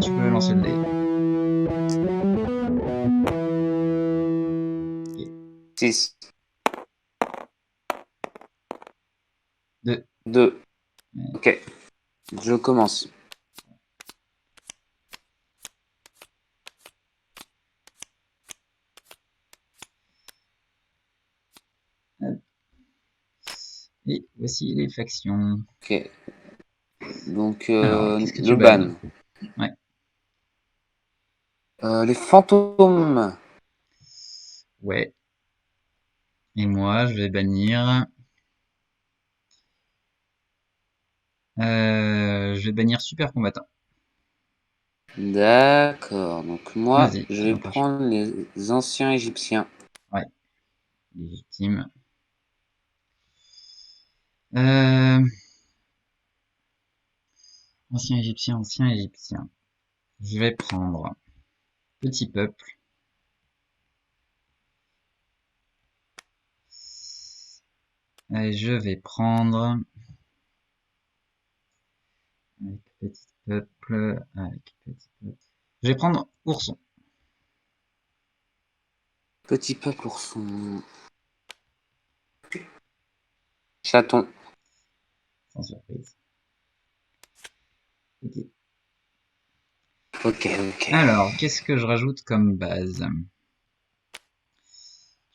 Tu peux lancer le dé. 6, 2. 2. Ok, je commence. Et voici les factions. Ok. Donc, Alors, qu'est-ce que tu le ban. bannes? Ouais. Les fantômes. Ouais. Et moi, je vais bannir... je vais bannir Super Combattant. D'accord. Donc, moi, Vas-y, je c'est vais un prochain. prendre les anciens égyptiens. Ouais. Légitime. Euh... Ancien égyptien, ancien égyptien. Je vais prendre Petit Peuple. Et je vais prendre... Avec Petit Peuple... Avec Petit Peuple... Je vais prendre Ourson. Petit peuple ourson. Chaton. Sans surprise. Ok. Ok, ok. Alors, qu'est-ce que je rajoute comme base?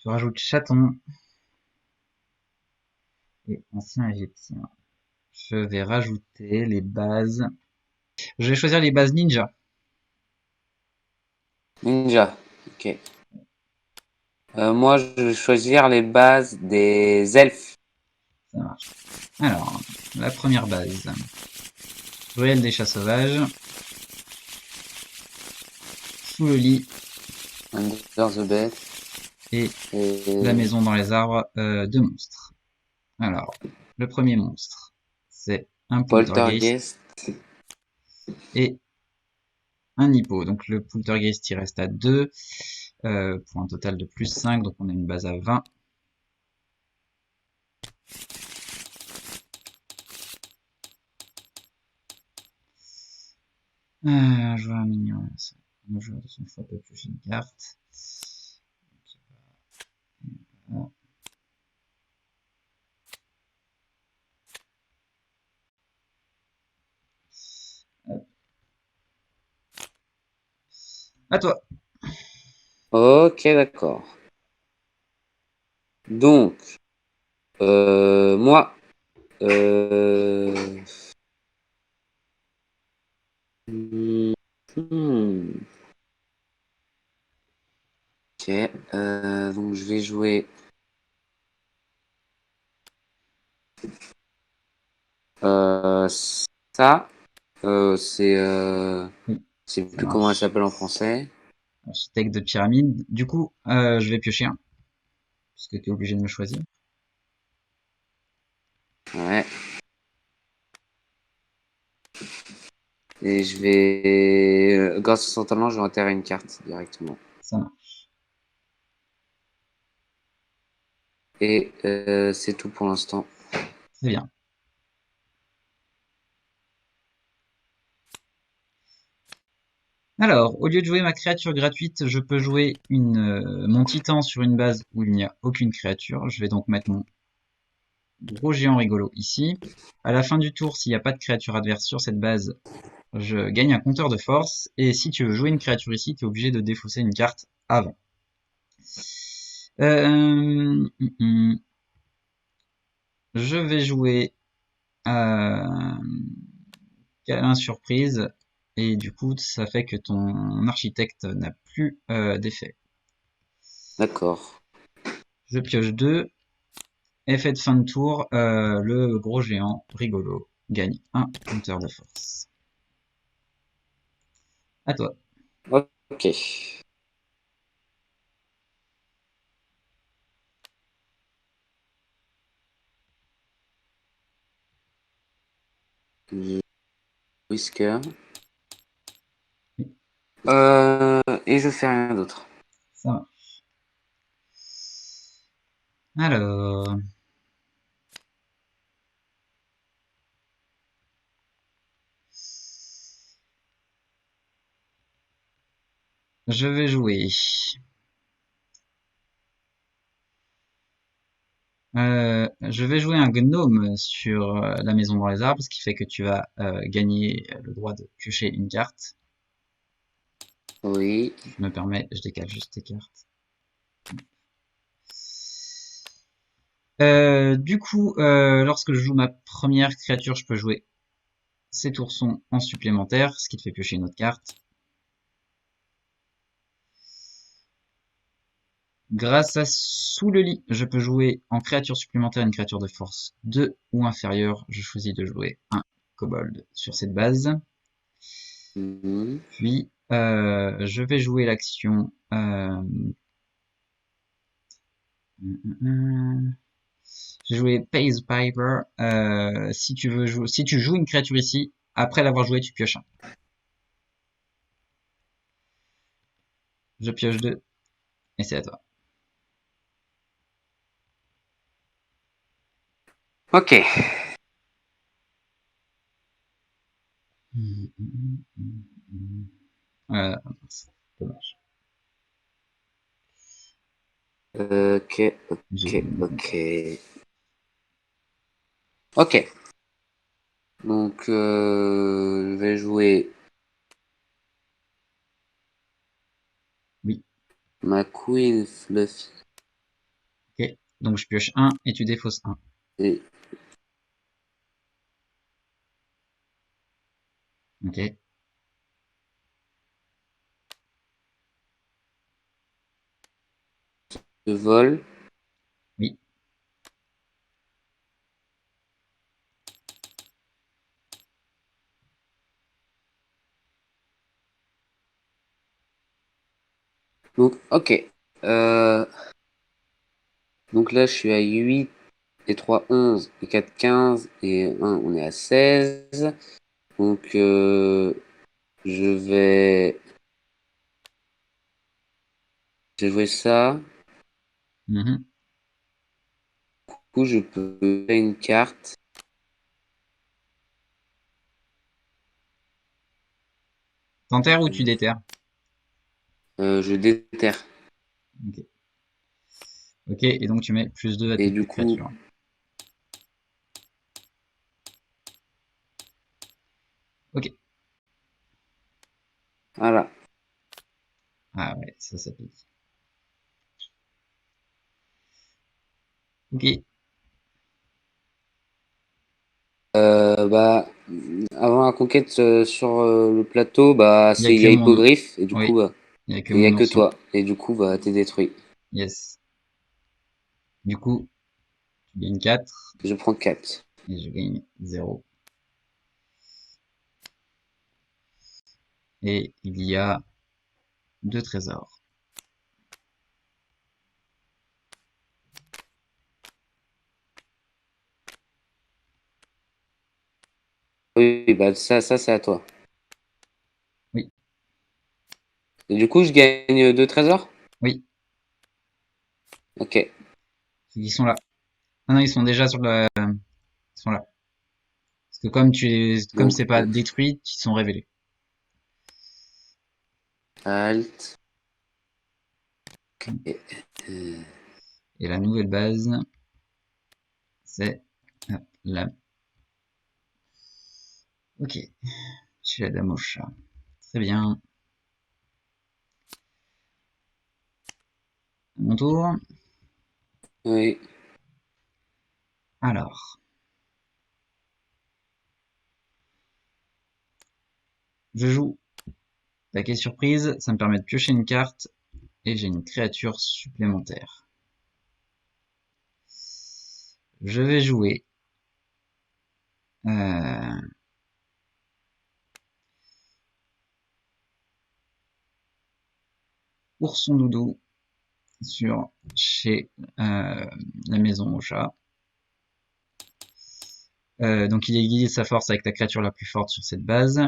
Je rajoute chaton et ancien égyptien. Je vais rajouter les bases. Je vais choisir les bases ninja. Ninja. Ok. Moi, je vais choisir les bases des elfes. Ça marche. Alors, la première base. Ruelle des chats sauvages. Sous le lit Under the bed. et la Et maison dans les arbres, deux monstres. Alors, le premier monstre, c'est un poltergeist poltergeist. et un hippo. Donc le poltergeist il reste à 2 pour un total de plus 5, donc on a une base à 20. Joueur mignon, le joueur de son choix peut piocher une carte. Voilà. À toi. Ok, d'accord. Donc, moi, hmm, hmm. Ok, donc je vais jouer ça. C'est, Oui, je sais ça plus comment elle marche. s'appelle en français. Architecte de pyramide. Du coup, je vais piocher un, puisque tu es obligé de me choisir. Ouais. Et je vais, grâce à son talent, je vais enterrer une carte directement. Ça marche. Et c'est tout pour l'instant. C'est bien. Alors, au lieu de jouer ma créature gratuite, je peux jouer mon titan sur une base où il n'y a aucune créature. Je vais donc mettre mon gros géant rigolo ici. À la fin du tour, s'il n'y a pas de créature adverse sur cette base, je gagne un compteur de force. Et si tu veux jouer une créature ici, tu es obligé de défausser une carte avant. Je vais jouer câlin surprise. Et du coup, ça fait que ton architecte n'a plus d'effet. D'accord. Je pioche 2. Effet de fin de tour, le gros géant rigolo gagne un compteur de force. À toi. Ok. Whisker. Et je fais rien d'autre. Ça va. Alors, je vais jouer. Je vais jouer un gnome sur la maison dans les arbres, ce qui fait que tu vas gagner le droit de piocher une carte. Oui. Je me permets, je décale juste tes cartes. Du coup, lorsque je joue ma première créature, je peux jouer cet ourson en supplémentaire, ce qui te fait piocher une autre carte. Grâce à Sous le lit, je peux jouer en créature supplémentaire une créature de force 2 ou inférieure. Je choisis de jouer un kobold sur cette base. Mhm. Puis, je vais jouer l'action... je vais jouer Pace Piper. Si tu joues une créature ici, après l'avoir joué, tu pioches un. Je pioche 2 et c'est à toi. Ok. Mince, dommage. Ok. J'ai Ok. oublié mon Ok. compteur. Ok. Donc, je vais jouer Oui, ma Queen Fluffy. ok. Donc je pioche un et tu défausses un. Et Ok. je vole. Oui. Donc, ok. Euh, donc là, je suis à 8 et 3 11 et 4 15 et 1, on est à 16. Donc, je vais, je vais jouer ça. Mhm. Du coup, je peux faire une carte. T'enterres ou tu déterres? Je déterre. Ok. Ok, et donc tu mets plus 2 à Et toutes du tes coup, créatures. Ok. voilà. Ah ouais, ça pique. Ok. Bah, avant la conquête sur le plateau, bah, Il y a il y que a mon... hippogriffe et du coup, Oui, bah, il y a que il y a mon que ourson. toi. Et du coup, bah, t'es détruit. Yes. Du coup, tu gagnes 4 Je prends 4. et je gagne 0. Et il y a 2 trésors. Oui, bah, ça c'est à toi. Oui, Et du coup, je gagne 2 trésors? oui, Ok. ils sont là. Ah non, ils sont déjà sur le... Ils sont là. Parce que comme Donc, c'est pas détruit, ils sont révélés. Alt. Et la nouvelle base, c'est là. Ok, chez la dame au chat. Très bien. Mon tour. Oui. Alors. Je joue paquet surprise, ça me permet de piocher une carte et j'ai une créature supplémentaire. Je vais jouer Ourson Doudou sur chez la maison au chat. Donc il est sa force avec la créature la plus forte sur cette base,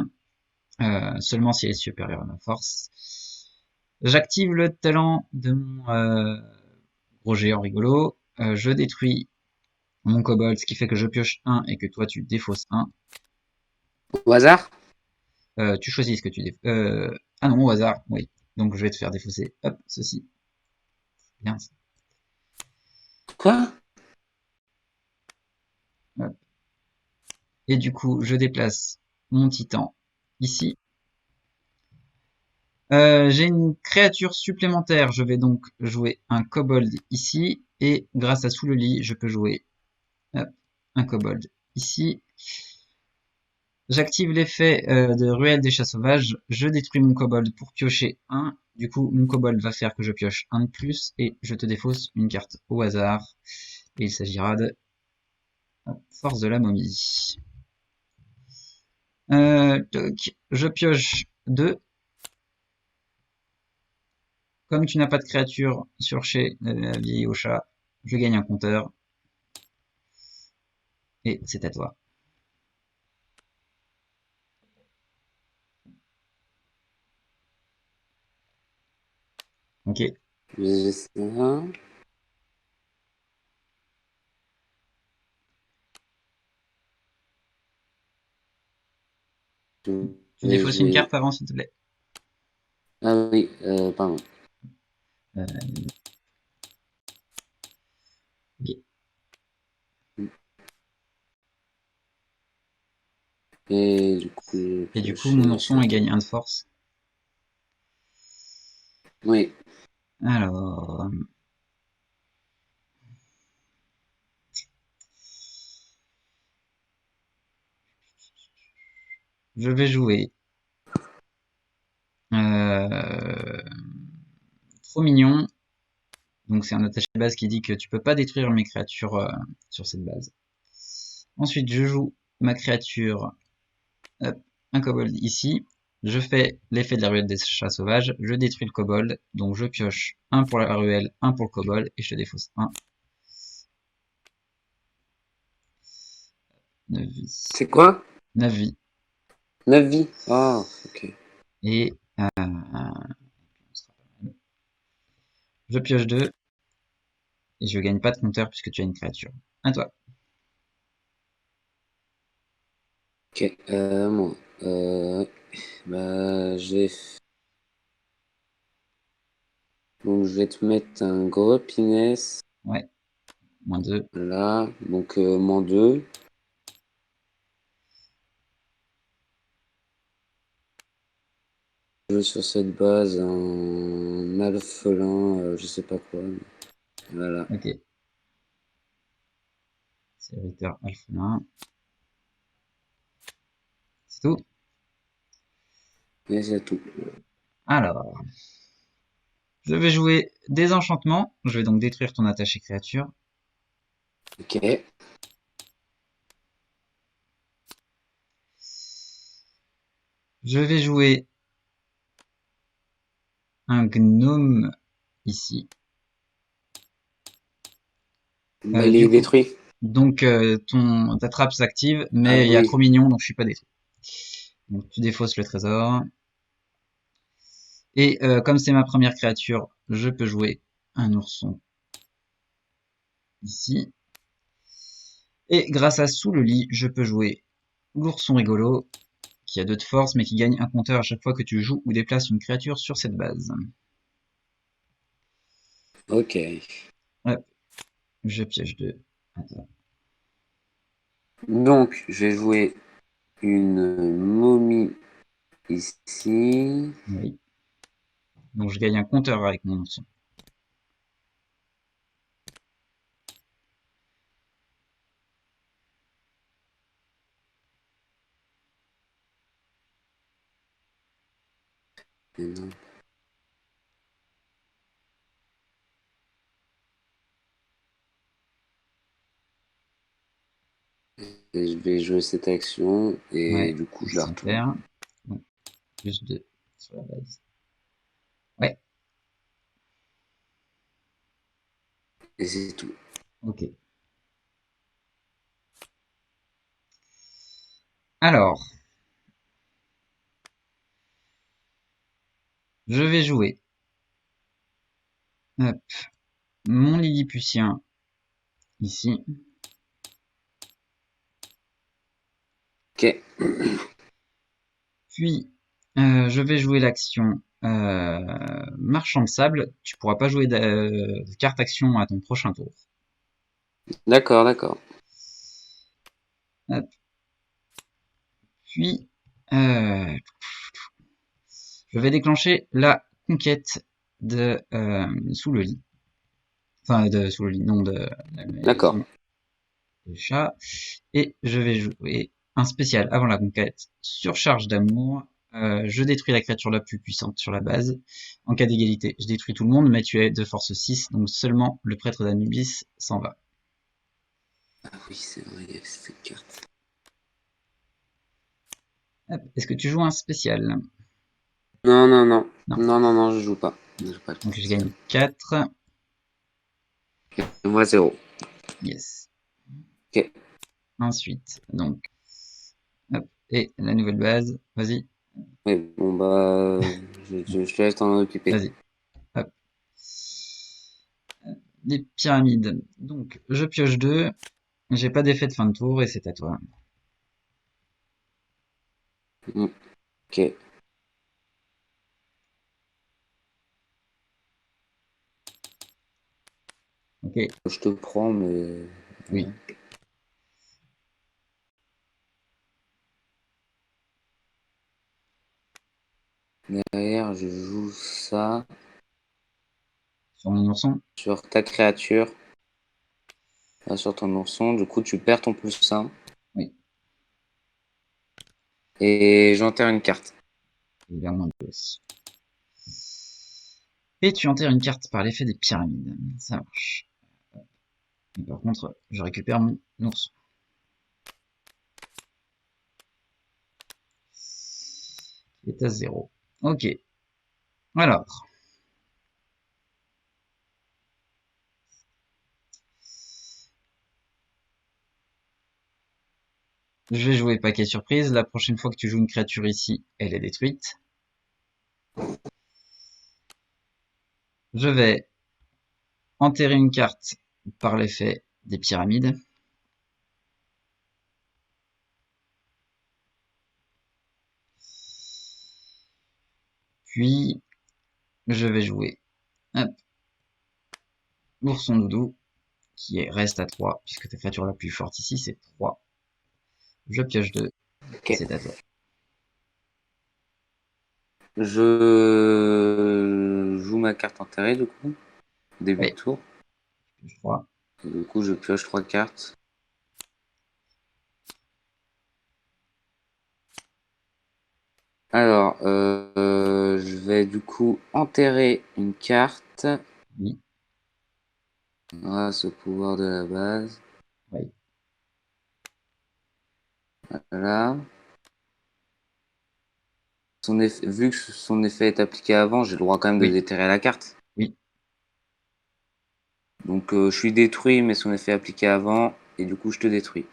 seulement si elle est supérieure à ma force. J'active le talent de mon gros géant rigolo, je détruis mon kobold, ce qui fait que je pioche 1 et que toi tu défausses 1. Au hasard? Tu choisis ce que tu défausses. Ah non, au hasard, oui. Donc je vais te faire défausser, hop, ceci. Bien. Quoi? Hop. Et du coup, je déplace mon titan ici. J'ai une créature supplémentaire, je vais donc jouer un kobold ici, et grâce à sous le lit, je peux jouer hop, un kobold ici. J'active l'effet de ruelle des chats sauvages, je détruis mon kobold pour piocher 1, du coup mon kobold va faire que je pioche 1 de plus, et je te défausse une carte au hasard, et il s'agira de force de la momie. Donc, je pioche 2. Comme tu n'as pas de créature sur chez la vieille au chat, je gagne un compteur. Et c'est à toi. Ok. J'ai ça. Je Tu vais défausses une jouer. carte avant, s'il te plaît. Ah oui, pardon. Euh, ok. Et du coup, je Et du coup, pioche mon ourson, ça. il gagne 1 de force. Oui. Alors, je vais jouer. Trop mignon. Donc c'est un attaché de base qui dit que tu peux pas détruire mes créatures sur cette base. Ensuite, je joue ma créature, hop, un kobold ici. Je fais l'effet de la ruelle des chats sauvages. Je détruis le kobold. Donc je pioche 1 pour la ruelle, 1 pour le kobold. Et je te défausse 1. 9 vies. C'est quoi? 9 vies. 9 vies. Ah, ok. Et je pioche 2. Et je gagne pas de compteur puisque tu as une créature. À toi. Ok, moi. Bah, donc, je vais te mettre un gros piness Ouais. -2. là. Donc, -2. Je veux sur cette base un alphelin, je sais pas quoi. Voilà. Ok. Serviteur alphelin. C'est tout. Et c'est tout. Alors. Je vais jouer des enchantements. Je vais donc détruire ton attaché créature. Ok. Je vais jouer un gnome ici. Bah, il Du est coup, détruit. donc ta trappe s'active, Ah mais il y a trop oui. mignon, donc je suis pas détruit. Donc tu défausses le trésor. Et comme c'est ma première créature, je peux jouer un ourson ici. Et grâce à sous le lit, je peux jouer l'ourson rigolo, qui a 2 de force, mais qui gagne un compteur à chaque fois que tu joues ou déplaces une créature sur cette base. Ok. Hop, je piège 2. Attends. Donc, je vais jouer une momie ici. Oui. Donc je gagne un compteur avec mon ourson. Et non. Et je vais jouer cette action et Ouais, du coup il je la retourne. s'enterre. Donc, plus 2 sur la base. Ouais, Et c'est tout. ok. Alors, je vais jouer hop, mon Lilliputien ici. Ok. Puis, je vais jouer l'action Marchand de Sable. Tu pourras pas jouer de carte action à ton prochain tour. D'accord, d'accord. Hop. Puis, euh, je vais déclencher la conquête de sous le lit. Enfin, de sous le lit, non, de la D'accord. maison du chat. Et je vais jouer un spécial avant la conquête, surcharge d'amour. Je détruis la créature la plus puissante sur la base. En cas d'égalité, je détruis tout le monde, mais tu es de force 6, donc seulement le prêtre d'Anubis s'en va. Ah oui, c'est vrai, il y a cette carte. Est-ce que tu joues un spécial? Non, non, non. Non. Non, non, non, je joue pas. Je joue pas de Donc je spécial. gagne 4. Et moi, 0. Yes. Ok. Ensuite, donc, hop, et la nouvelle base. Vas-y, Ouais, bon, bah, je te laisse t'en occuper. vas-y. Hop. Des pyramides. Donc, je pioche 2. J'ai pas d'effet de fin de tour et c'est à toi. Mm. Ok. Ok, Je te prends, mais. oui. Ouais. Derrière, je joue ça Sur mon ourson. sur ta créature, là, sur ton ourson. Du coup, tu perds ton +1. Oui, Et j'enterre une carte. évidemment deux aussi. Et tu enterres une carte par l'effet des pyramides. Ça marche. Et par contre, je récupère mon ourson. Qui est à 0. Ok. Alors. Je vais jouer paquet surprise. La prochaine fois que tu joues une créature ici, elle est détruite. Je vais enterrer une carte par l'effet des pyramides. Puis, je vais jouer hop, l'ourson doudou, reste à 3, puisque ta créature la plus forte ici, c'est 3. Je pioche 2, Ok. c'est à toi. Je joue ma carte enterrée, du coup. Début de Oui, tour. pioche 3. Du coup, je pioche 3 cartes. Alors, je vais du coup enterrer une carte Oui, grâce au pouvoir de la base. oui, Voilà. Vu que son effet est appliqué avant, j'ai le droit quand même de oui, déterrer la carte. oui. Donc, je suis détruit, mais son effet est appliqué avant, et du coup, je te détruis.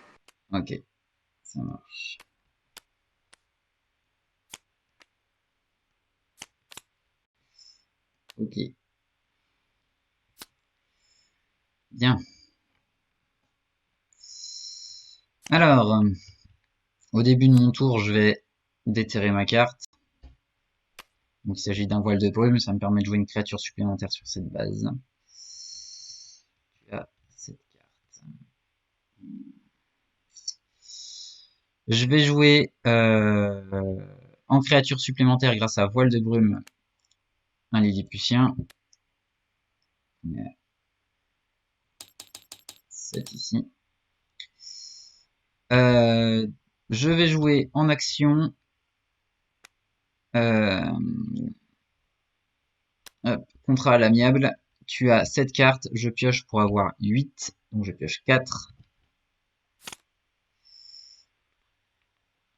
Ok, ça marche. Ok, bien. Alors, au début de mon tour, je vais déterrer ma carte. Donc il s'agit d'un voile de brume, ça me permet de jouer une créature supplémentaire sur cette base. Tu as cette carte. Je vais jouer en créature supplémentaire grâce à voile de brume un Lilliputien. 7 ici. Je vais jouer en action contrat à l'amiable. Tu as 7 cartes, je pioche pour avoir 8, donc je pioche 4.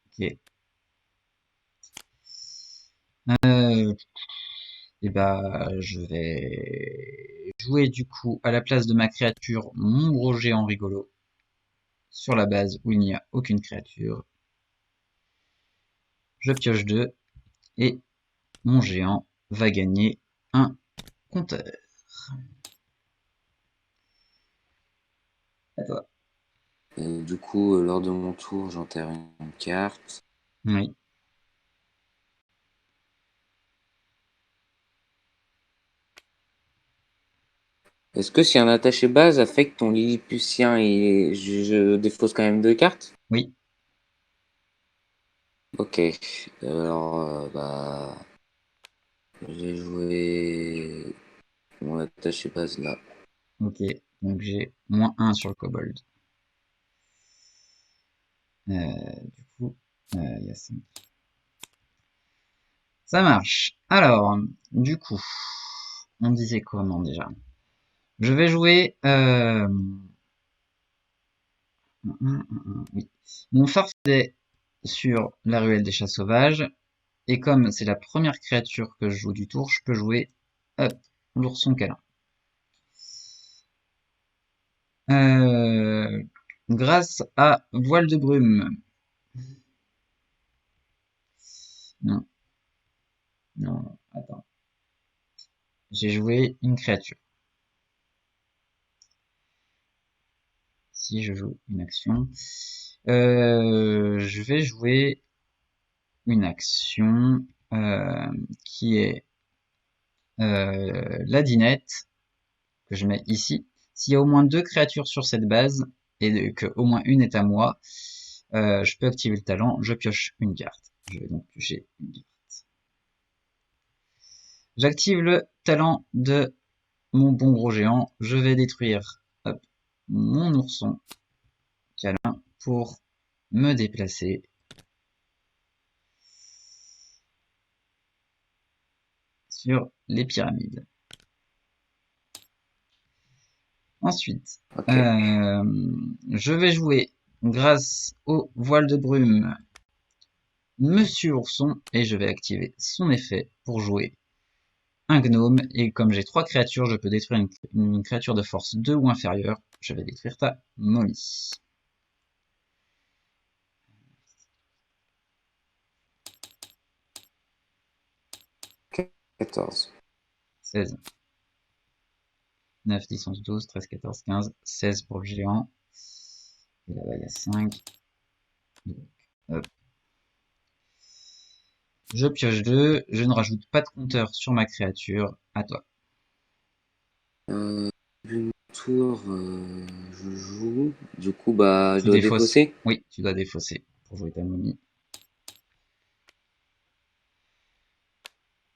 Ok. Et bah, je vais jouer du coup à la place de ma créature mon gros géant rigolo sur la base où il n'y a aucune créature. Je pioche 2 et mon géant va gagner un compteur. À toi. Du coup, lors de mon tour, j'enterre une carte. Oui. Est-ce que si un attaché base affecte ton Lilliputien et je défausse quand même 2 cartes? Oui. Ok. Alors, bah, j'ai joué mon attaché base là. Ok. Donc j'ai moins 1 sur le kobold. Du coup, il y a 5. Ça marche. Alors, du coup, on disait comment déjà? Je vais jouer oui. Mon farfadet sur la ruelle des chats sauvages. Et comme c'est la première créature que je joue du tour, je peux jouer hop, l'ourson câlin. Grâce à voile de brume. Non, non, attends. J'ai joué une créature. Si je joue une action, je vais jouer une action qui est la dinette que je mets ici. S'il y a au moins 2 créatures sur cette base et que au moins une est à moi, je peux activer le talent. Je pioche une carte. Je vais donc piocher une carte. J'active le talent de mon bon gros géant. Je vais détruire hop, mon ourson câlin pour me déplacer sur les pyramides. Ensuite, Ok. je vais jouer grâce au voile de brume Monsieur Ourson et je vais activer son effet pour jouer un gnome. Et comme j'ai 3 créatures, je peux détruire une créature de force 2 ou inférieure. Je vais détruire ta momie. 14. 16, 9, 10, 11, 12, 13, 14, 15, 16 pour le géant. Et là-bas, il y a 5. Donc, hop. Je pioche 2. Je ne rajoute pas de compteur sur ma créature. À toi. Une tour, je joue. Du coup, bah, je Tu dois défausses. défausser. Oui, tu dois défausser pour jouer ta momie.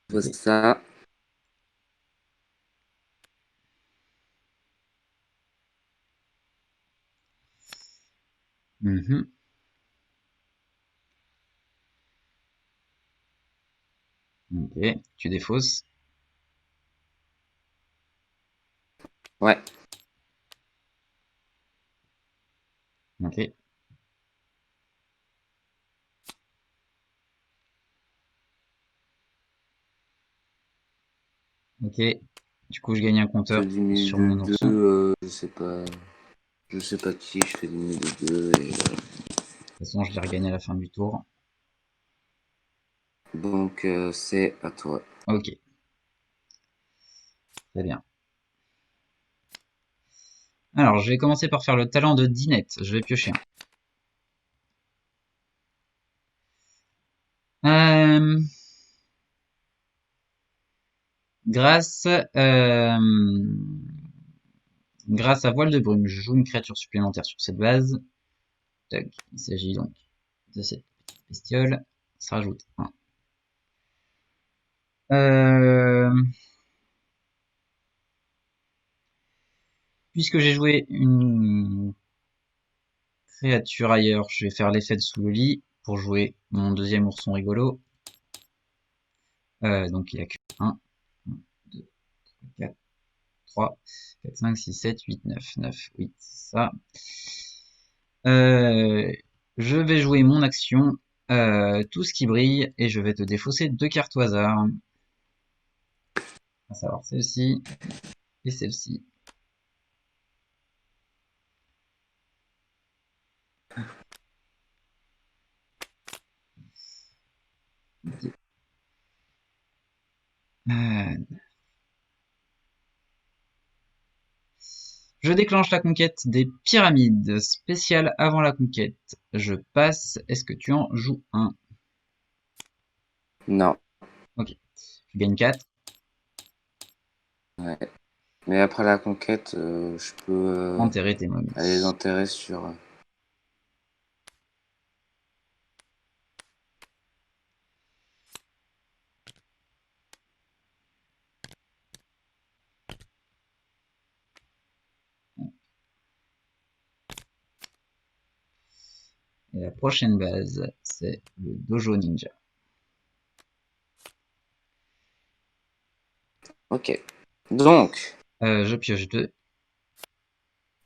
Je vois Ok. ça. Mhm. Ok, tu défausses. Ouais. Ok. Ok. Du coup, je gagne un Je compteur diminue sur de mon 2. ourson. Je sais pas. Je sais pas qui. Je fais diminuer de 2. Et, De toute façon, je l'ai regagné à la fin du tour. donc, c'est à toi. Ok, très bien. Alors, je vais commencer par faire le talent de Dinette. Je vais piocher un. Grâce, euh, grâce à Voile de Brume, je joue une créature supplémentaire sur cette base. Tac, il s'agit donc de cette petite bestiole. Ça rajoute 1. Puisque j'ai joué une créature ailleurs, je vais faire l'effet de sous le lit pour jouer mon deuxième ourson rigolo. Donc il n'y a que 1, 2, 4, 3, 4, 5, 6, 7, 8, 9. 9, oui, c'est ça. Je vais jouer mon action, tout ce qui brille, et je vais te défausser 2 cartes au hasard. À savoir celle-ci et celle-ci. Ok. Je déclenche la conquête des pyramides, spéciale avant la conquête. Je passe, est-ce que tu en joues un? Non. Ok, je gagne 4. Ouais. Mais après la conquête, je peux Enterrer tes aller les momies. enterrer sur. Et la prochaine base, c'est le Dojo Ninja. Ok. Donc, Je pioche 2,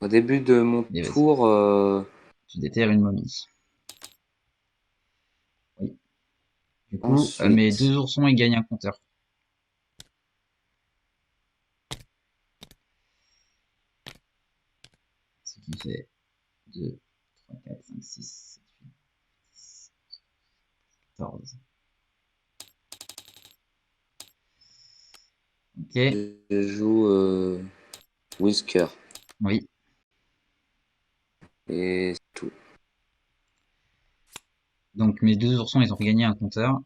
au début de mon et vas-y, tour, tu déterres une momie. Oui. Du coup, mes ensuite, 2 oursons, ils gagnent un compteur. Ce qui fait 2, 3, 4, 5, 6, 7, 8, 10, 14. Ok, je joue Whisker. oui. Et c'est tout. Donc mes 2 oursons, ils ont gagné un compteur.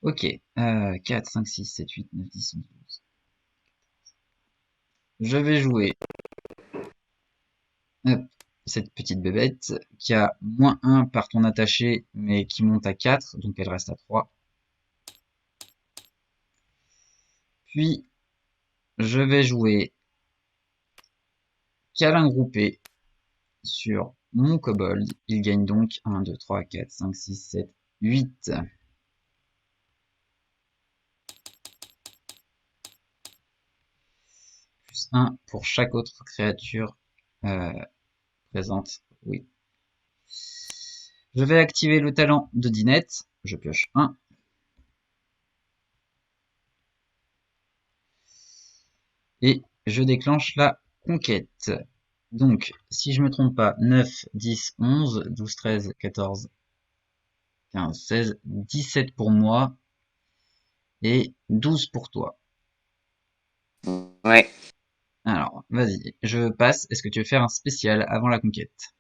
Ok, 4, 5, 6, 7, 8, 9, 10, 11, 12. Je vais jouer hop, cette petite bébête qui a -1 par ton attaché, mais qui monte à 4, donc elle reste à 3. Puis, je vais jouer câlin groupé sur mon kobold. Il gagne donc 1, 2, 3, 4, 5, 6, 7, 8. Plus 1 pour chaque autre créature euh, présente. Oui. Je vais activer le talent de Dinette. Je pioche 1. Et je déclenche la conquête. Donc, si je me trompe pas, 9, 10, 11, 12, 13, 14, 15, 16, 17 pour moi et 12 pour toi. Ouais. Alors, vas-y, je passe. Est-ce que tu veux faire un spécial avant la conquête?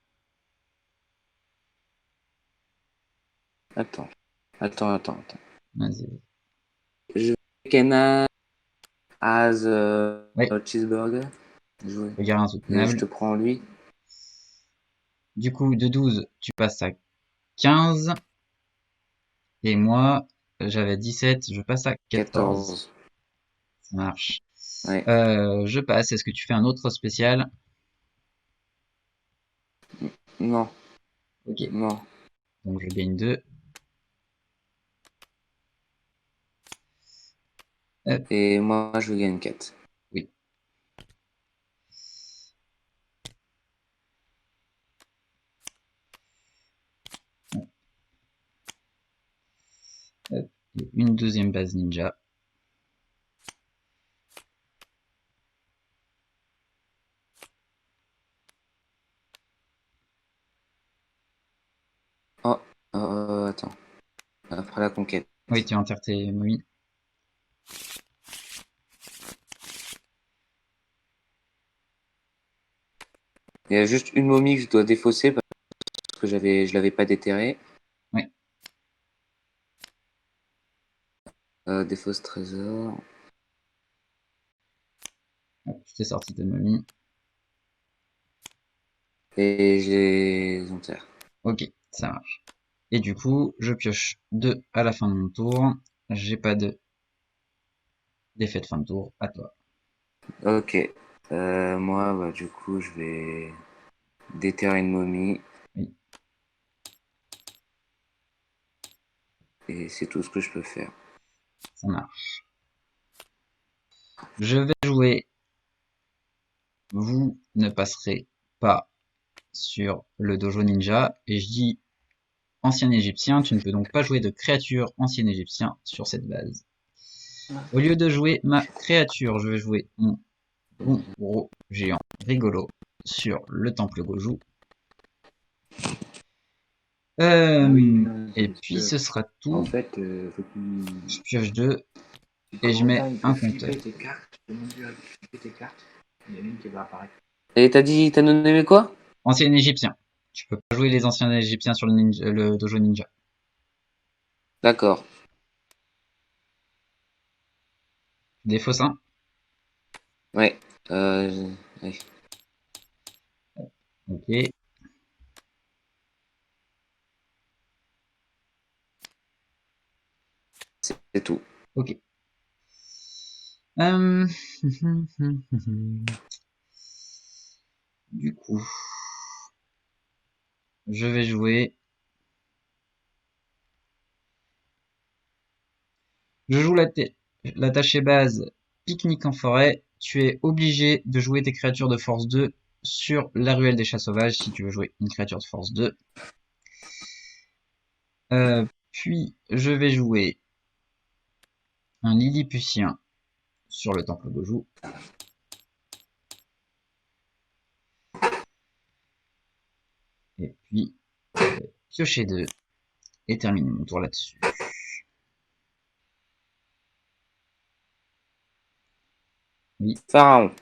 Attends. Attends. Vas-y. Je vais Kenna as Oui, cheeseburger. Jouer. regard Et je insoutenable. te prends lui. Du coup, de 12, tu passes à 15. Et moi, j'avais 17, je passe à 14. 14. Ça marche. Ouais. Je passe. Est-ce que tu fais un autre spécial? Non. Ok. Non. Donc je gagne 2. Et moi, je gagne 4. Oui. Hop. Et une deuxième base ninja. Oh. Attends. Après la conquête. Oui, tu enterres tes momies. Il y a juste une momie que je dois défausser parce que je l'avais pas déterrée. Ouais. Défausse trésor. Hop, je t'ai sorti ta momie. Et je les enterre. Ok, ça marche. Et du coup, je pioche 2 à la fin de mon tour. J'ai pas d'effet de fin de tour. À toi. Ok. Moi, bah, du coup, je vais déterrer une momie. Oui, Et c'est tout ce que je peux faire. ça marche. Je vais jouer. Vous ne passerez pas sur le dojo ninja. Et je dis ancien égyptien, tu ne peux donc pas jouer de créature ancien égyptien sur cette base. Au lieu de jouer ma créature, je vais jouer mon bon gros géant rigolo sur le temple Goju. Ah oui, non, Et c'est parce puis que, ce sera en tout. fait, faut Je pioche 2 si et je commences mets pas, il peut un compteur. flipper tes cartes. Tu peux même plus flipper tes cartes. Il y en a une qui va apparaître. Et t'as nommé quoi? Ancien égyptien. Tu peux pas jouer les anciens égyptiens sur le dojo ninja. D'accord. Des faussins. Ouais. Ouais. Ok. C'est tout. Ok. Euh, Du coup, je vais jouer. Je joue l'attaché base pique-nique en forêt. Tu es obligé de jouer tes créatures de force 2 sur la ruelle des chats sauvages si tu veux jouer une créature de force 2. Puis je vais jouer un Lilliputien sur le temple Goju. Et puis piocher 2 et terminer mon tour là-dessus. Oui, Pharaon. Donc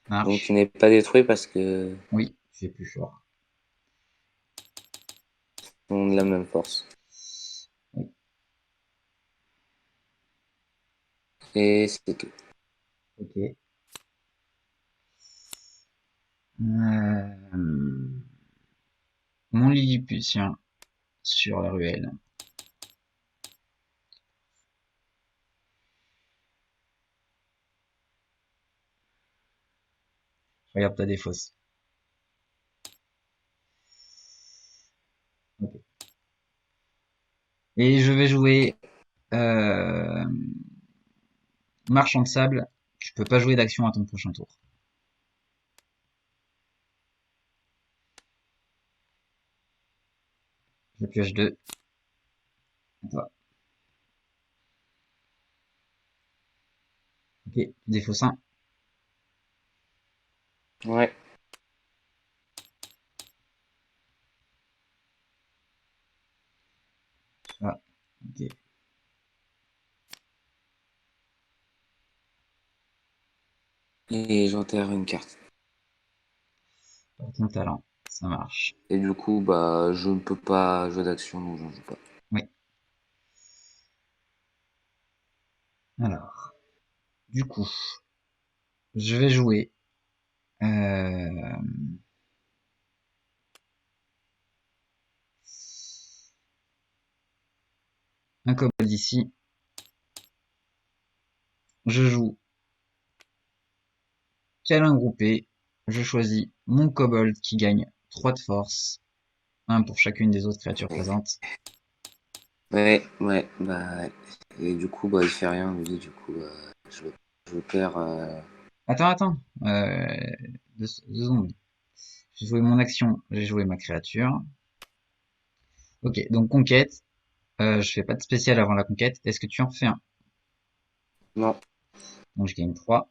il marche. n'est pas détruit parce que Oui, j'ai plus fort. on a la même force. Oui, Et c'est tout. ok. Mon Lilliputien sur la ruelle. Regarde, t'as des fausses. Ok. Et je vais jouer euh, Marchand de sable. Tu peux pas jouer d'action à ton prochain tour. Je pioche 2. Ok, des faussins. Ouais. Ah, ok. Et j'enterre une carte. Par ton talent, ça marche. Et du coup, bah, je ne peux pas jouer d'action, donc j'en joue pas. Oui. Alors, du coup, je vais jouer un kobold ici. Je joue câlin groupé. Je choisis mon kobold qui gagne 3 de force. Un pour chacune des autres créatures présentes. Ouais, bah, ouais. Et du coup, bah, il fait rien, lui, du coup, je perds. Attends. 2 secondes. J'ai joué mon action, j'ai joué ma créature. Ok, donc conquête. Je fais pas de spécial avant la conquête. Est-ce que tu en fais un? Non. Donc je gagne 3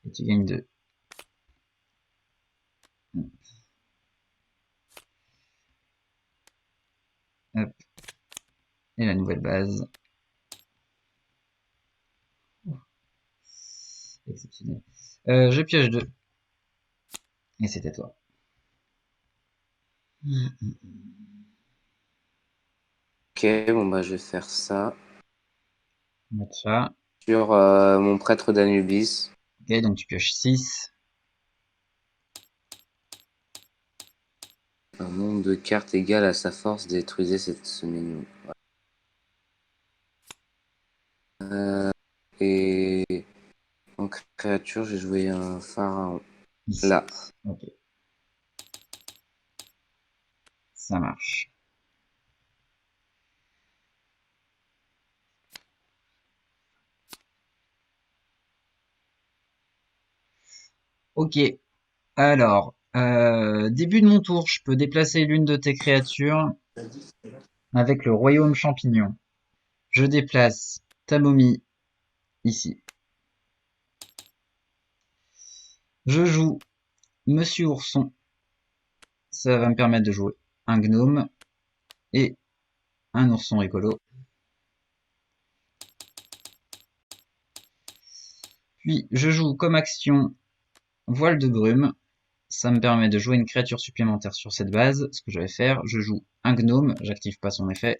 et tu gagnes 2. Hop. Et la nouvelle base. Exceptionnel. Je pioche 2. Et c'était toi. Ok, bon bah je vais faire ça Matcha. sur mon prêtre d'Anubis. Ok, donc tu pioches 6. Un nombre de cartes égal à sa force, détruisez ce menu. Et en créature, j'ai joué un pharaon. Ici. Là. Ok. Ça marche. Ok. Alors, début de mon tour, je peux déplacer l'une de tes créatures avec le royaume champignon. Je déplace ta momie ici. Je joue Monsieur Ourson. Ça va me permettre de jouer un gnome et un ourson rigolo. Puis je joue comme action Voile de brume. Ça me permet de jouer une créature supplémentaire sur cette base. Ce que je vais faire, je joue un gnome, j'active pas son effet.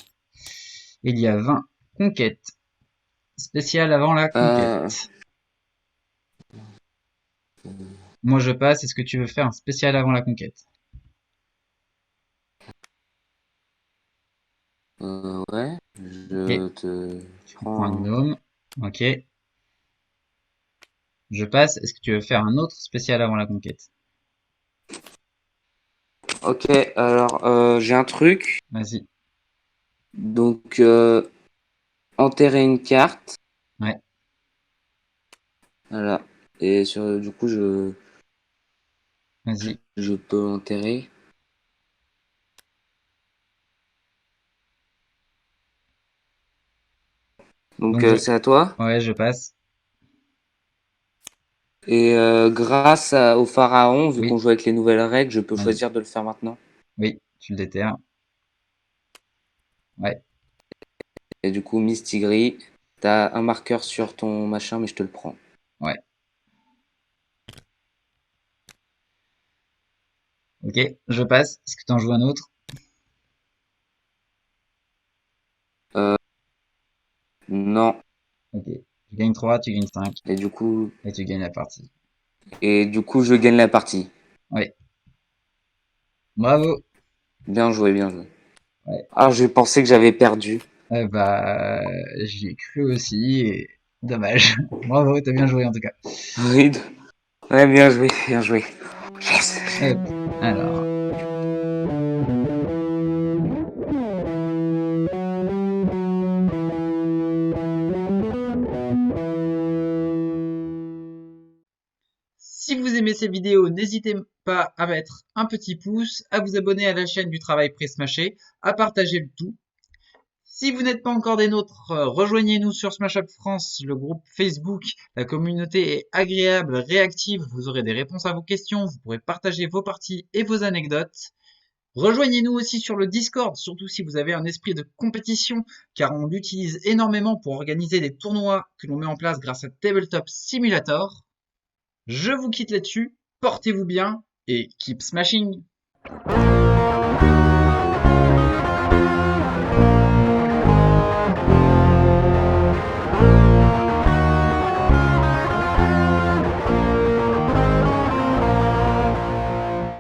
Il y a 20 conquêtes spéciales avant la conquête. Moi je passe, est-ce que tu veux faire un spécial avant la conquête? Ouais, je Ok, te tu prends un prends. gnome. Ok, je passe, est-ce que tu veux faire un autre spécial avant la conquête? Ok, alors j'ai un truc. Vas-y. Donc, enterrer une carte. Ouais, Voilà. Et du coup, vas-y. je peux enterrer. Donc, Donc je... c'est à toi. Ouais, je passe. Et grâce au pharaon, vu qu'on Oui, joue avec les nouvelles règles, je peux vas-y. choisir de le faire maintenant. Oui, tu le déterres. Ouais, Et du coup, Mistigris, t'as un marqueur sur ton machin, mais je te le prends. ouais. Ok, je passe. Est-ce que tu en joues un autre? Euh, non. Ok. Tu gagnes 3, tu gagnes 5 Et du coup, et tu gagnes la partie. je gagne la partie. Ouais. Bravo. Bien joué, bien joué. Ouais. Ah, je pensais que j'avais perdu. Bah, j'y ai cru aussi et dommage. Bravo, t'as bien joué en tout cas. Oui, ouais, bien joué, bien joué. Yes. Hop. Alors, si vous aimez ces vidéos, n'hésitez pas à mettre un petit pouce, à vous abonner à la chaîne du Travail Pressmashé, à partager le tout. Si vous n'êtes pas encore des nôtres, rejoignez-nous sur Smash Up France, le groupe Facebook. La communauté est agréable, réactive, vous aurez des réponses à vos questions, vous pourrez partager vos parties et vos anecdotes. Rejoignez-nous aussi sur le Discord, surtout si vous avez un esprit de compétition, car on l'utilise énormément pour organiser des tournois que l'on met en place grâce à Tabletop Simulator. Je vous quitte là-dessus, portez-vous bien et keep smashing!